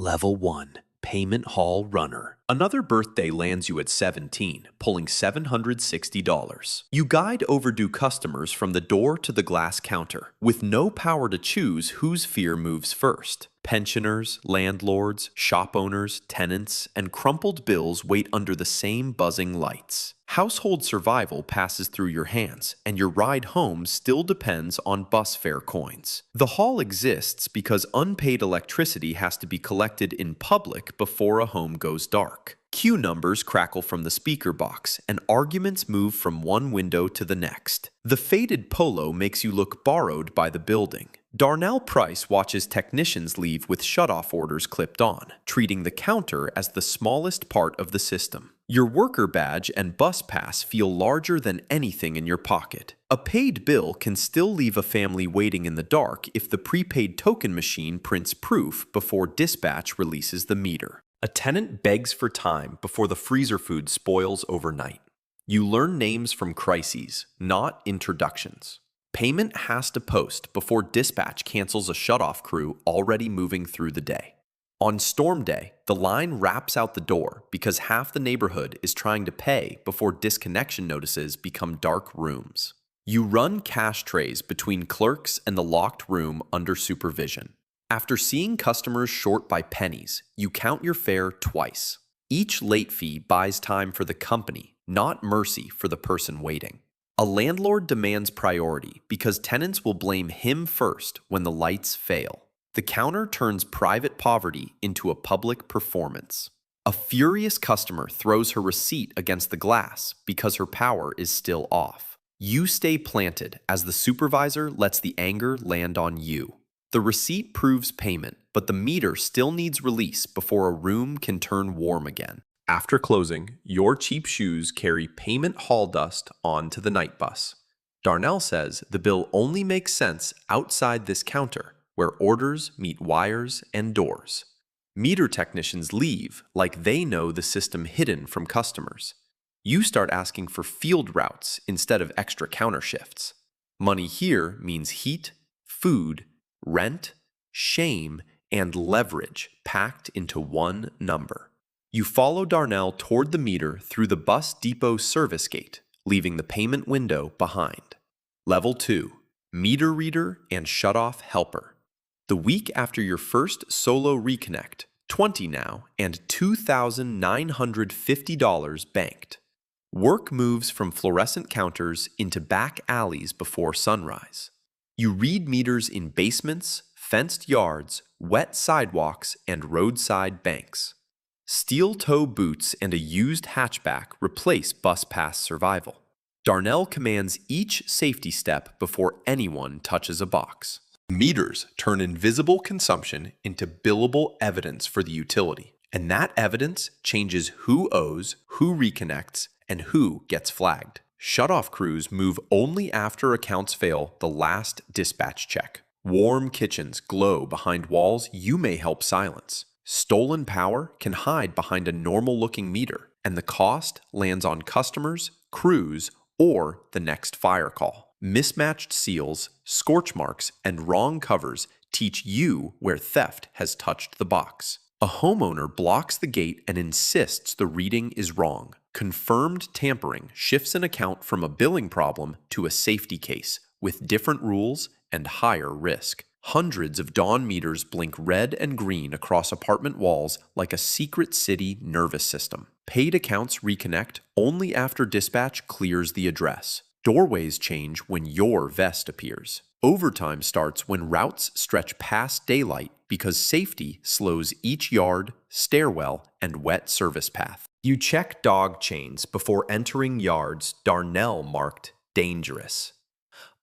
Level 1. Payment Hall Runner. Another birthday lands you at 17, pulling $760. You guide overdue customers from the door to the glass counter, with no power to choose whose fear moves first. Pensioners, landlords, shop owners, tenants, and crumpled bills wait under the same buzzing lights. Household survival passes through your hands, and your ride home still depends on bus fare coins. The hall exists because unpaid electricity has to be collected in public before a home goes dark. Queue numbers crackle from the speaker box, and arguments move from one window to the next. The faded polo makes you look borrowed by the building. Darnell Price watches technicians leave with shutoff orders clipped on, treating the counter as the smallest part of the system. Your worker badge and bus pass feel larger than anything in your pocket. A paid bill can still leave a family waiting in the dark if the prepaid token machine prints proof before dispatch releases the meter. A tenant begs for time before the freezer food spoils overnight. You learn names from crises, not introductions. Payment has to post before dispatch cancels a shutoff crew already moving through the day. On storm day, the line wraps out the door because half the neighborhood is trying to pay before disconnection notices become dark rooms. You run cash trays between clerks and the locked room under supervision. After seeing customers short by pennies, you count your fare twice. Each late fee buys time for the company, not mercy for the person waiting. A landlord demands priority because tenants will blame him first when the lights fail. The counter turns private poverty into a public performance. A furious customer throws her receipt against the glass because her power is still off. You stay planted as the supervisor lets the anger land on you. The receipt proves payment, but the meter still needs release before a room can turn warm again. After closing, your cheap shoes carry payment hall dust onto the night bus. Darnell says the bill only makes sense outside this counter, where orders meet wires and doors. Meter technicians leave like they know the system hidden from customers. You start asking for field routes instead of extra counter shifts. Money here means heat, food, rent, shame, and leverage packed into one number. You follow Darnell toward the meter through the bus depot service gate, leaving the payment window behind. Level 2. Meter reader and shutoff helper. The week after your first solo reconnect, 20 now, and $2,950 banked. Work moves from fluorescent counters into back alleys before sunrise. You read meters in basements, fenced yards, wet sidewalks, and roadside banks. Steel-toe boots and a used hatchback replace bus pass survival. Darnell commands each safety step before anyone touches a box. Meters turn invisible consumption into billable evidence for the utility, and that evidence changes who owes, who reconnects, and who gets flagged. Shutoff crews move only after accounts fail the last dispatch check. Warm kitchens glow behind walls you may help silence. Stolen power can hide behind a normal-looking meter, and the cost lands on customers, crews, or the next fire call. Mismatched seals, scorch marks, and wrong covers teach you where theft has touched the box. A homeowner blocks the gate and insists the reading is wrong. Confirmed tampering shifts an account from a billing problem to a safety case, with different rules and higher risk. Hundreds of dawn meters blink red and green across apartment walls like a secret city nervous system. Paid accounts reconnect only after dispatch clears the address. Doorways change when your vest appears. Overtime starts when routes stretch past daylight because safety slows each yard, stairwell, and wet service path. You check dog chains before entering yards Darnell marked dangerous.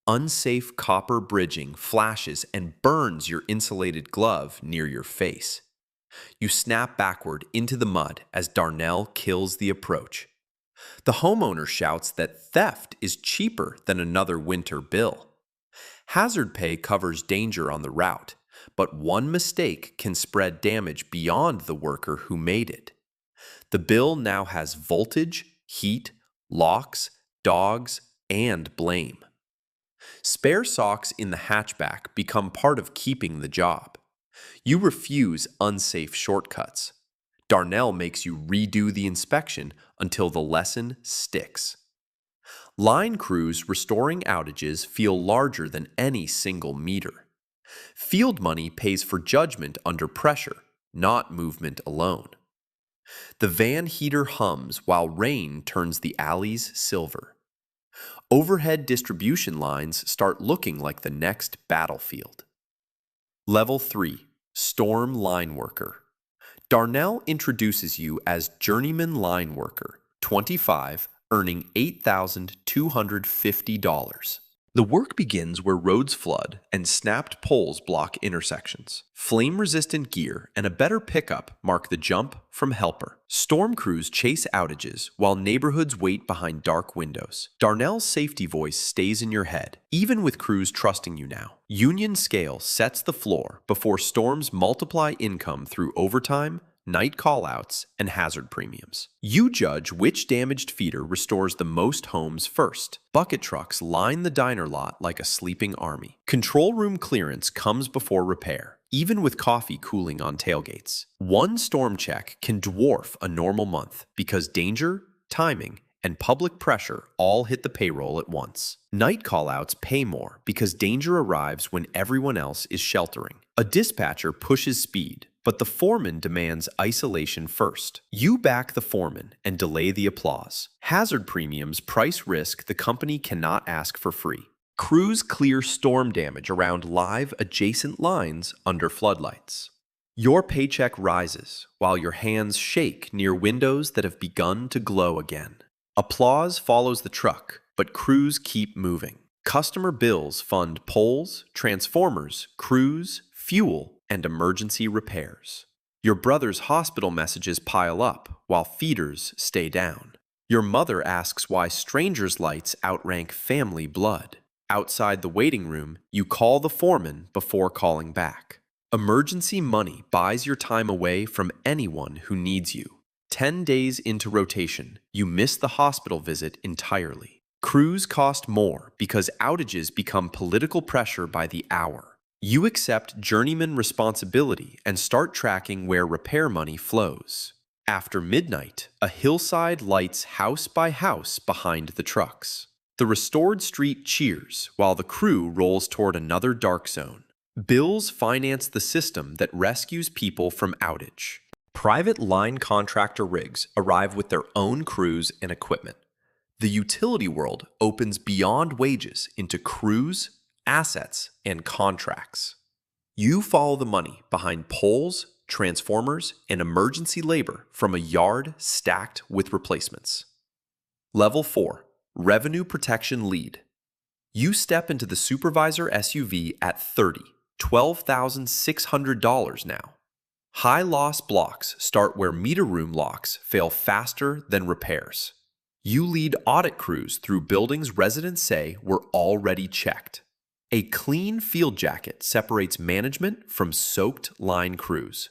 Unsafe copper bridging flashes and burns your insulated glove near your face. You snap backward into the mud as Darnell kills the approach. The homeowner shouts that theft is cheaper than another winter bill. Hazard pay covers danger on the route, but one mistake can spread damage beyond the worker who made it. The bill now has voltage, heat, locks, dogs, and blame. Spare socks in the hatchback become part of keeping the job. You refuse unsafe shortcuts. Darnell makes you redo the inspection until the lesson sticks. Line crews restoring outages feel larger than any single meter. Field money pays for judgment under pressure, not movement alone. The van heater hums while rain turns the alleys silver. Overhead distribution lines start looking like the next battlefield. Level 3. Storm Line Worker. Darnell introduces you as Journeyman Line Worker, 25, earning $8,250. The work begins where roads flood and snapped poles block intersections. Flame-resistant gear and a better pickup mark the jump from helper. Storm crews chase outages while neighborhoods wait behind dark windows. Darnell's safety voice stays in your head, even with crews trusting you now. Union Scale sets the floor before storms multiply income through overtime, night callouts, and hazard premiums. You judge which damaged feeder restores the most homes first. Bucket trucks line the diner lot like a sleeping army. Control room clearance comes before repair, even with coffee cooling on tailgates. One storm check can dwarf a normal month because danger, timing, and public pressure all hit the payroll at once. Night callouts pay more because danger arrives when everyone else is sheltering. A dispatcher pushes speed, but the foreman demands isolation first. You back the foreman and delay the applause. Hazard premiums price risk the company cannot ask for free. Crews clear storm damage around live adjacent lines under floodlights. Your paycheck rises while your hands shake near windows that have begun to glow again. Applause follows the truck, but crews keep moving. Customer bills fund poles, transformers, crews, fuel, and emergency repairs. Your brother's hospital messages pile up while feeders stay down. Your mother asks why strangers' lights outrank family blood. Outside the waiting room, you call the foreman before calling back. Emergency money buys your time away from anyone who needs you. 10 days into rotation, you miss the hospital visit entirely. Crews cost more because outages become political pressure by the hour. You accept journeyman responsibility and start tracking where repair money flows. After midnight, a hillside lights house by house behind the trucks. The restored street cheers while the crew rolls toward another dark zone. Bills finance the system that rescues people from outage. Private line contractor rigs arrive with their own crews and equipment. The utility world opens beyond wages into crews, assets, and contracts. You follow the money behind poles, transformers, and emergency labor from a yard stacked with replacements. Level 4. Revenue Protection Lead. You step into the supervisor SUV at $12,600 now. High loss blocks start where meter room locks fail faster than repairs. You lead audit crews through buildings residents say were already checked. A clean field jacket separates management from soaked line crews.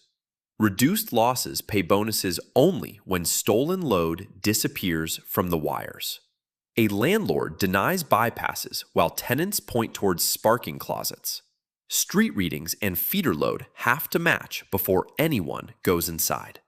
Reduced losses pay bonuses only when stolen load disappears from the wires. A landlord denies bypasses while tenants point towards sparking closets. Street readings and feeder load have to match before anyone goes inside.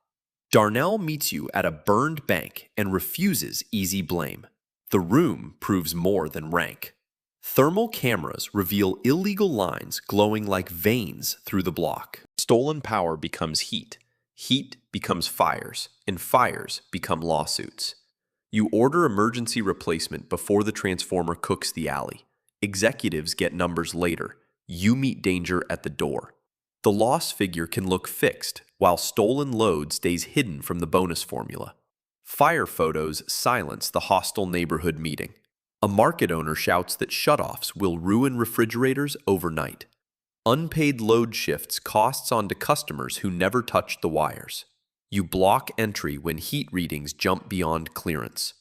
Darnell meets you at a burned bank and refuses easy blame. The room proves more than rank. Thermal cameras reveal illegal lines glowing like veins through the block. Stolen power becomes heat. Heat becomes fires, and fires become lawsuits. You order emergency replacement before the transformer cooks the alley. Executives get numbers later. You meet danger at the door. The loss figure can look fixed, while stolen load stays hidden from the bonus formula. Fire photos silence the hostile neighborhood meeting. A market owner shouts that shutoffs will ruin refrigerators overnight. Unpaid load shifts costs onto customers who never touched the wires. You block entry when heat readings jump beyond clearance.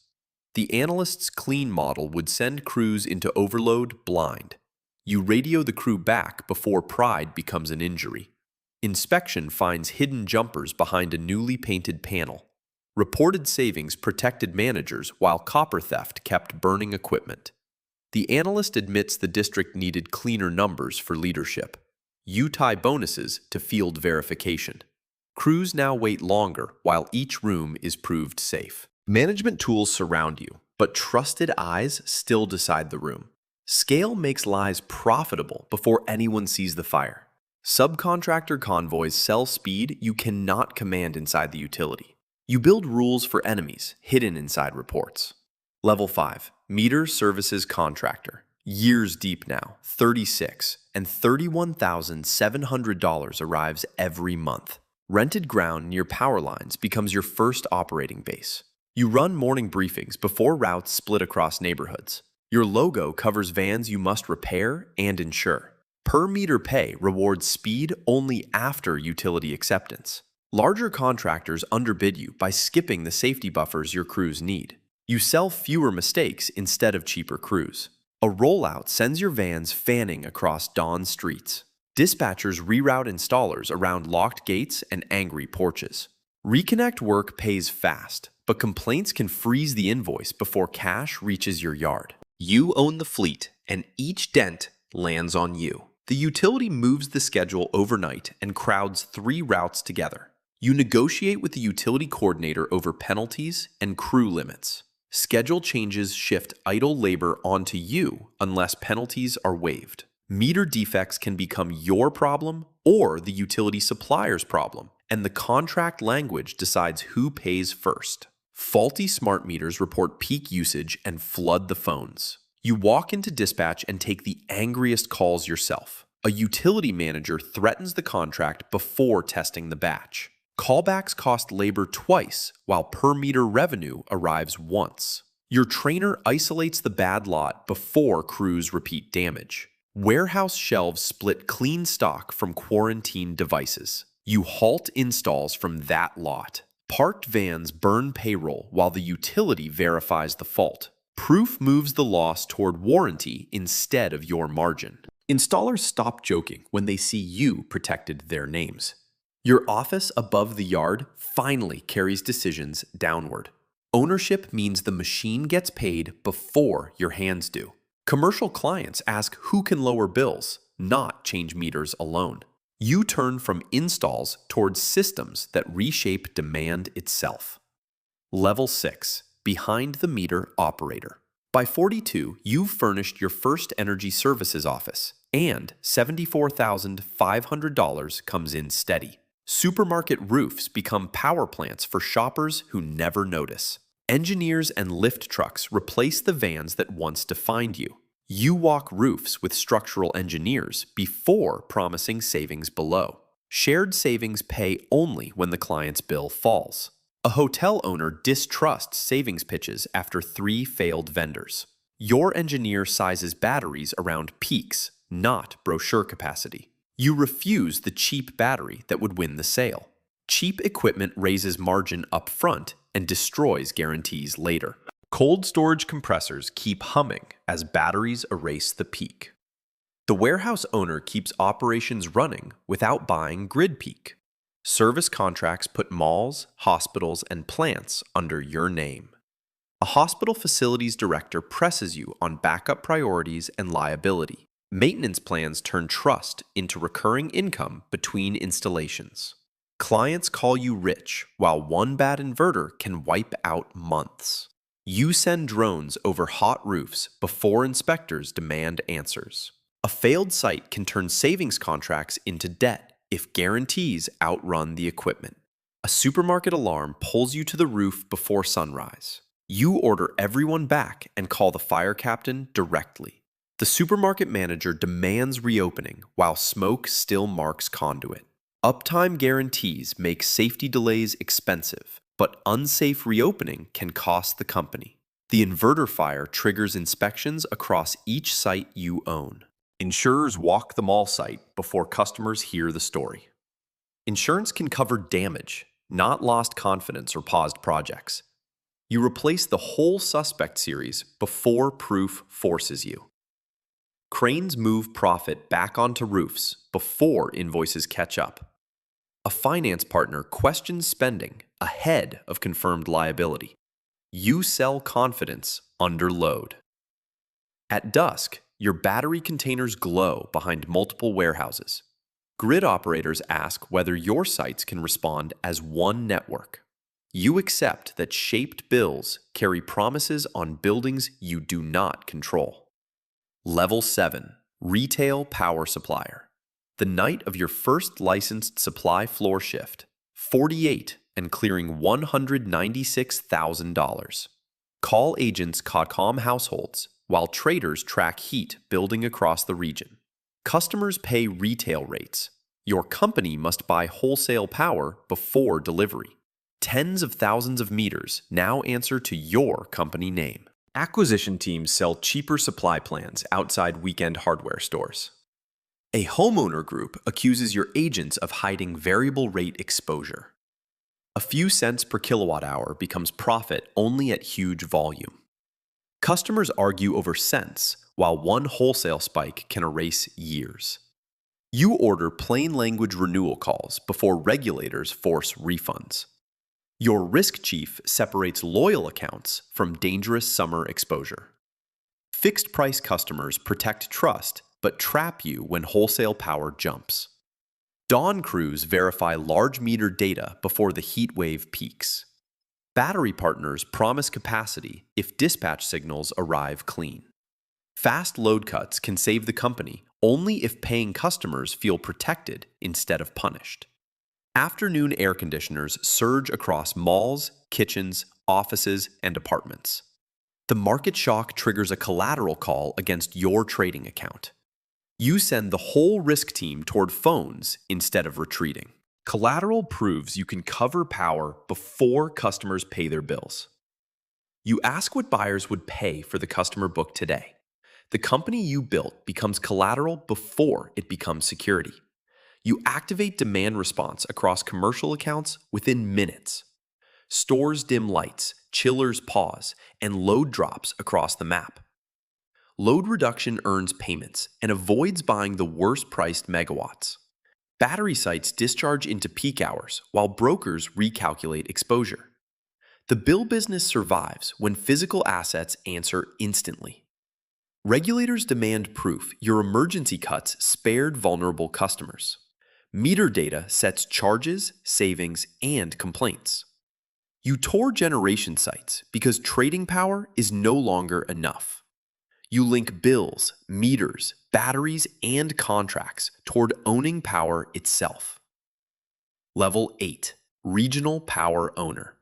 The analyst's clean model would send crews into overload blind. You radio the crew back before pride becomes an injury. Inspection finds hidden jumpers behind a newly painted panel. Reported savings protected managers while copper theft kept burning equipment. The analyst admits the district needed cleaner numbers for leadership. You tie bonuses to field verification. Crews now wait longer while each room is proved safe. Management tools surround you, but trusted eyes still decide the room. Scale makes lies profitable before anyone sees the fire. Subcontractor convoys sell speed you cannot command inside the utility. You build rules for enemies hidden inside reports. Level 5, Meter Services Contractor. Years deep now, 36, and $31,700 arrives every month. Rented ground near power lines becomes your first operating base. You run morning briefings before routes split across neighborhoods. Your logo covers vans you must repair and insure. Per meter pay rewards speed only after utility acceptance. Larger contractors underbid you by skipping the safety buffers your crews need. You sell fewer mistakes instead of cheaper crews. A rollout sends your vans fanning across dawn streets. Dispatchers reroute installers around locked gates and angry porches. Reconnect work pays fast, but complaints can freeze the invoice before cash reaches your yard. You own the fleet, and each dent lands on you. The utility moves the schedule overnight and crowds 3 routes together. You negotiate with the utility coordinator over penalties and crew limits. Schedule changes shift idle labor onto you unless penalties are waived. Meter defects can become your problem or the utility supplier's problem, and the contract language decides who pays first. Faulty smart meters report peak usage and flood the phones. You walk into dispatch and take the angriest calls yourself. A utility manager threatens the contract before testing the batch. Callbacks cost labor twice, while per-meter revenue arrives once. Your trainer isolates the bad lot before crews repeat damage. Warehouse shelves split clean stock from quarantined devices. You halt installs from that lot. Parked vans burn payroll while the utility verifies the fault. Proof moves the loss toward warranty instead of your margin. Installers stop joking when they see you protected their names. Your office above the yard finally carries decisions downward. Ownership means the machine gets paid before your hands do. Commercial clients ask who can lower bills, not change meters alone. You turn from installs towards systems that reshape demand itself. Level 6, Behind the Meter Operator. By 42, you've furnished your first energy services office, and $74,500 comes in steady. Supermarket roofs become power plants for shoppers who never notice. Engineers and lift trucks replace the vans that once defined you. You walk roofs with structural engineers before promising savings below. Shared savings pay only when the client's bill falls. A hotel owner distrusts savings pitches after 3 failed vendors. Your engineer sizes batteries around peaks, not brochure capacity. You refuse the cheap battery that would win the sale. Cheap equipment raises margin up front and destroys guarantees later. Cold storage compressors keep humming as batteries erase the peak. The warehouse owner keeps operations running without buying grid peak. Service contracts put malls, hospitals, and plants under your name. A hospital facilities director presses you on backup priorities and liability. Maintenance plans turn trust into recurring income between installations. Clients call you rich, while one bad inverter can wipe out months. You send drones over hot roofs before inspectors demand answers. A failed site can turn savings contracts into debt if guarantees outrun the equipment. A supermarket alarm pulls you to the roof before sunrise. You order everyone back and call the fire captain directly. The supermarket manager demands reopening while smoke still marks conduit. Uptime guarantees make safety delays expensive, but unsafe reopening can cost the company. The inverter fire triggers inspections across each site you own. Insurers walk the mall site before customers hear the story. Insurance can cover damage, not lost confidence or paused projects. You replace the whole suspect series before proof forces you. Cranes move profit back onto roofs before invoices catch up. A finance partner questions spending ahead of confirmed liability. You sell confidence under load. At dusk, your battery containers glow behind multiple warehouses. Grid operators ask whether your sites can respond as one network. You accept that shaped bills carry promises on buildings you do not control. Level 7. Retail Power Supplier. The night of your first licensed supply floor shift, 48 and clearing $196,000. Call agents calm households while traders track heat building across the region. Customers pay retail rates. Your company must buy wholesale power before delivery. Tens of thousands of meters now answer to your company name. Acquisition teams sell cheaper supply plans outside weekend hardware stores. A homeowner group accuses your agents of hiding variable rate exposure. A few cents per kilowatt hour becomes profit only at huge volume. Customers argue over cents, while one wholesale spike can erase years. You order plain language renewal calls before regulators force refunds. Your risk chief separates loyal accounts from dangerous summer exposure. Fixed price customers protect trust but trap you when wholesale power jumps. Dawn crews verify large meter data before the heat wave peaks. Battery partners promise capacity if dispatch signals arrive clean. Fast load cuts can save the company only if paying customers feel protected instead of punished. Afternoon air conditioners surge across malls, kitchens, offices, and apartments. The market shock triggers a collateral call against your trading account. You send the whole risk team toward phones instead of retreating. Collateral proves you can cover power before customers pay their bills. You ask what buyers would pay for the customer book today. The company you built becomes collateral before it becomes security. You activate demand response across commercial accounts within minutes. Stores dim lights, chillers pause, and load drops across the map. Load reduction earns payments and avoids buying the worst-priced megawatts. Battery sites discharge into peak hours while brokers recalculate exposure. The bill business survives when physical assets answer instantly. Regulators demand proof your emergency cuts spared vulnerable customers. Meter data sets charges, savings, and complaints. You tore generation sites because trading power is no longer enough. You link bills, meters, batteries, and contracts toward owning power itself. Level 8. Regional Power Owner.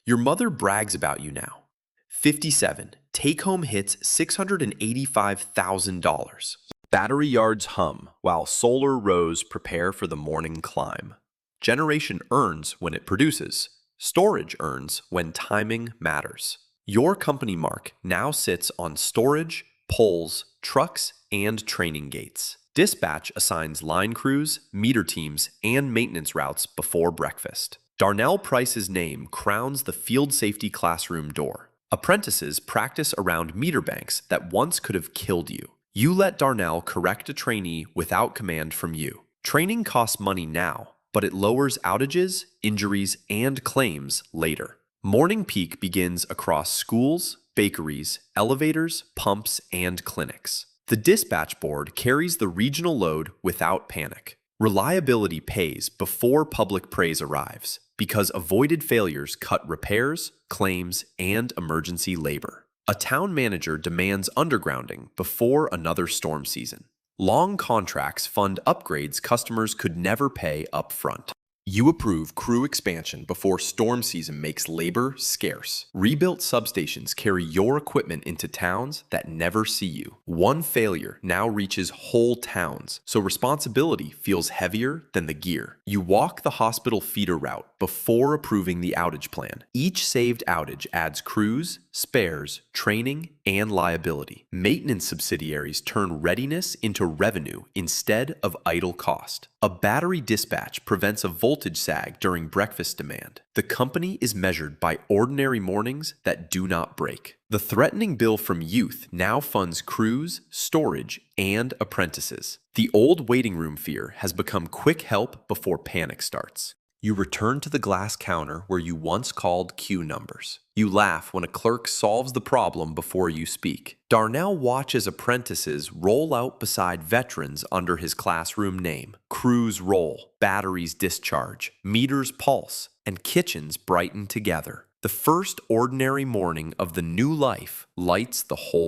Your mother brags about you now. 57. Take-home hits $685,000. Battery yards hum while solar rows prepare for the morning climb. Generation earns when it produces. Storage earns when timing matters. Your company mark now sits on storage, poles, trucks, and training gates. Dispatch assigns line crews, meter teams, and maintenance routes before breakfast. Darnell Price's name crowns the field safety classroom door. Apprentices practice around meter banks that once could have killed you. You let Darnell correct a trainee without command from you. Training costs money now, but it lowers outages, injuries, and claims later. Morning peak begins across schools, bakeries, elevators, pumps, and clinics. The dispatch board carries the regional load without panic. Reliability pays before public praise arrives, because avoided failures cut repairs, claims, and emergency labor. A town manager demands undergrounding before another storm season. Long contracts fund upgrades customers could never pay up front. You approve crew expansion before storm season makes labor scarce. Rebuilt substations carry your equipment into towns that never see you. One failure now reaches whole towns, so responsibility feels heavier than the gear. You walk the hospital feeder route before approving the outage plan. Each saved outage adds crews, spares, training, and liability. Maintenance subsidiaries turn readiness into revenue instead of idle cost. A battery dispatch prevents a voltage sag during breakfast demand. The company is measured by ordinary mornings that do not break. The threatening bill from youth now funds crews, storage, and apprentices. The old waiting room fear has become quick help before panic starts. You return to the glass counter where you once called queue numbers. You laugh when a clerk solves the problem before you speak. Darnell watches apprentices roll out beside veterans under his classroom name. Crews roll, batteries discharge, meters pulse, and kitchens brighten together. The first ordinary morning of the new life lights the whole